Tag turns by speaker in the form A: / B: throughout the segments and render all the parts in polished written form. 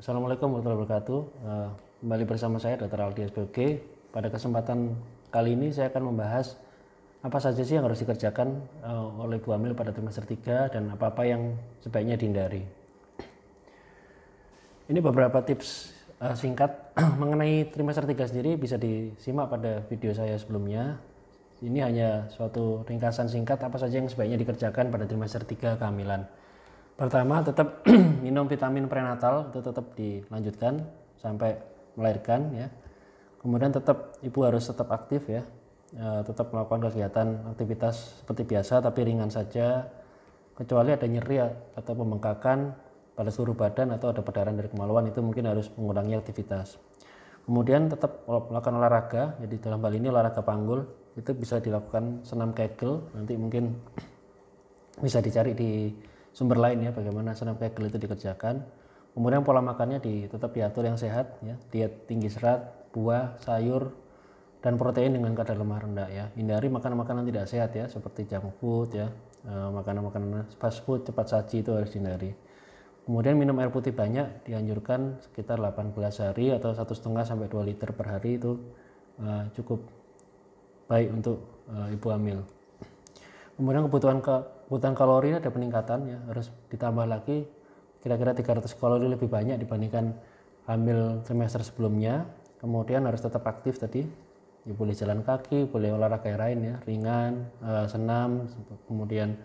A: Assalamualaikum warahmatullahi wabarakatuh. Kembali bersama saya Dr. Aldi SPOG. Pada kesempatan kali ini saya akan membahas apa saja sih yang harus dikerjakan oleh ibu hamil pada trimester 3 dan apa-apa yang sebaiknya dihindari. Ini beberapa tips singkat mengenai trimester 3 sendiri bisa disimak pada video saya sebelumnya. Ini hanya suatu ringkasan singkat apa saja yang sebaiknya dikerjakan pada trimester 3 kehamilan. Pertama, tetap minum vitamin prenatal, itu tetap dilanjutkan sampai melahirkan ya. Kemudian ibu harus tetap aktif ya, tetap melakukan kegiatan aktivitas seperti biasa tapi ringan saja, kecuali ada nyeri atau pembengkakan pada seluruh badan atau ada perdarahan dari kemaluan, itu mungkin harus mengurangi aktivitas. Kemudian tetap melakukan olahraga, jadi dalam hal ini olahraga panggul, itu bisa dilakukan senam Kegel, nanti mungkin bisa dicari di sumber lain ya bagaimana senam Kegel itu dikerjakan. Kemudian pola makannya tetap diatur yang sehat ya, diet tinggi serat, buah, sayur, dan protein dengan kadar lemak rendah ya. Hindari makanan-makanan tidak sehat ya seperti junk food ya, makanan-makanan fast food cepat saji itu harus dihindari. Kemudian minum air putih banyak, dianjurkan sekitar 18 hari atau 1,5 sampai 2 liter per hari, itu cukup baik untuk ibu hamil. Kemudian kebutuhan kalori ada peningkatan ya, harus ditambah lagi kira-kira 300 kalori lebih banyak dibandingkan hamil trimester sebelumnya. Kemudian harus tetap aktif tadi, ya, boleh jalan kaki, boleh olahraga yang lain ya, ringan, senam, kemudian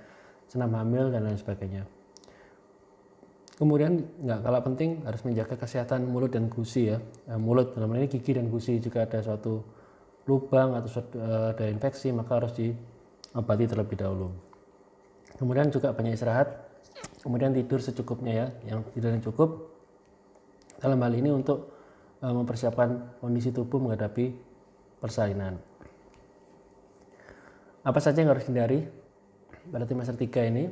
A: senam hamil dan lain sebagainya. Kemudian nggak kalah penting harus menjaga kesehatan mulut dan gusi ya. Mulut dalam hal ini gigi dan gusi, jika ada suatu lubang atau ada infeksi maka harus diobati terlebih dahulu. Kemudian juga banyak istirahat, kemudian tidur secukupnya ya, yang tidur yang cukup dalam hal ini untuk mempersiapkan kondisi tubuh menghadapi persalinan. Apa saja yang harus dihindari pada trimester 3 ini?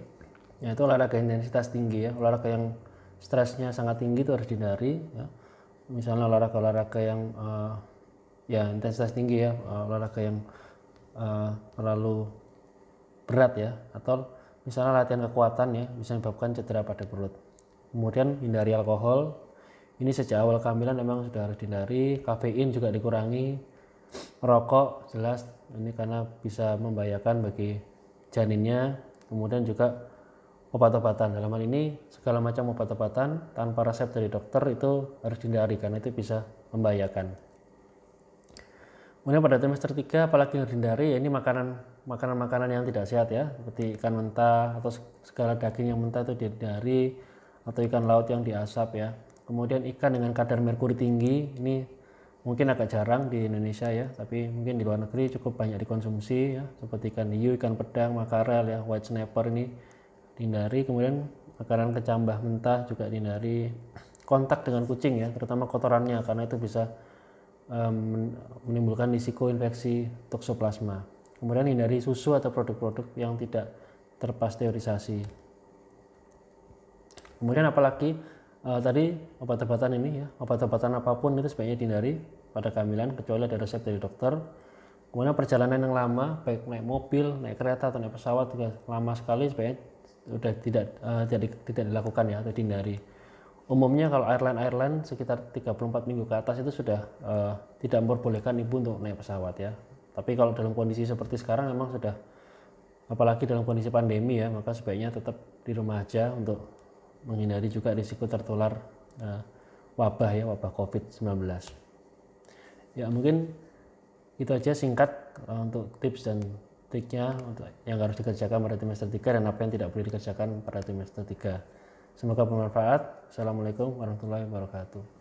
A: Yaitu olahraga intensitas tinggi ya, olahraga yang stresnya sangat tinggi itu harus dihindari ya. Misalnya olahraga yang ya intensitas tinggi ya, olahraga yang terlalu berat ya, atau misalnya latihan kekuatan ya, bisa menyebabkan cedera pada perut. Kemudian hindari alkohol, ini sejak awal kehamilan memang sudah harus dihindari. Kafein juga dikurangi, rokok jelas ini karena bisa membahayakan bagi janinnya. Kemudian juga obat-obatan, dalam hal ini segala macam obat-obatan tanpa resep dari dokter itu harus dihindari karena itu bisa membahayakan. Kemudian pada trimester 3 apalagi yang dihindari ya, ini makanan yang tidak sehat ya, seperti ikan mentah atau segala daging yang mentah itu dihindari, atau ikan laut yang diasap ya. Kemudian ikan dengan kadar merkuri tinggi, ini mungkin agak jarang di Indonesia ya, tapi mungkin di luar negeri cukup banyak dikonsumsi ya, seperti ikan hiu, ikan pedang, makarel ya, white snapper ini dihindari. Kemudian makanan kecambah mentah juga dihindari. Kontak dengan kucing ya, terutama kotorannya, karena itu bisa menimbulkan risiko infeksi toksoplasma. Kemudian hindari susu atau produk-produk yang tidak terpasteurisasi. Kemudian apalagi tadi obat-obatan ini ya, obat-obatan apapun itu sebaiknya dihindari pada kehamilan kecuali ada resep dari dokter. Kemudian perjalanan yang lama, baik naik mobil, naik kereta atau naik pesawat juga lama sekali, sebaiknya sudah tidak dilakukan ya, atau dihindari. Umumnya kalau airline sekitar 34 minggu ke atas itu sudah tidak memperbolehkan ibu untuk naik pesawat ya. Tapi kalau dalam kondisi seperti sekarang memang sudah, apalagi dalam kondisi pandemi ya, maka sebaiknya tetap di rumah aja untuk menghindari juga risiko tertular wabah COVID-19. Ya mungkin itu aja singkat untuk tips dan triknya untuk yang harus dikerjakan pada trimester 3 dan apa yang tidak boleh dikerjakan pada trimester 3. Semoga bermanfaat. Assalamualaikum warahmatullahi wabarakatuh.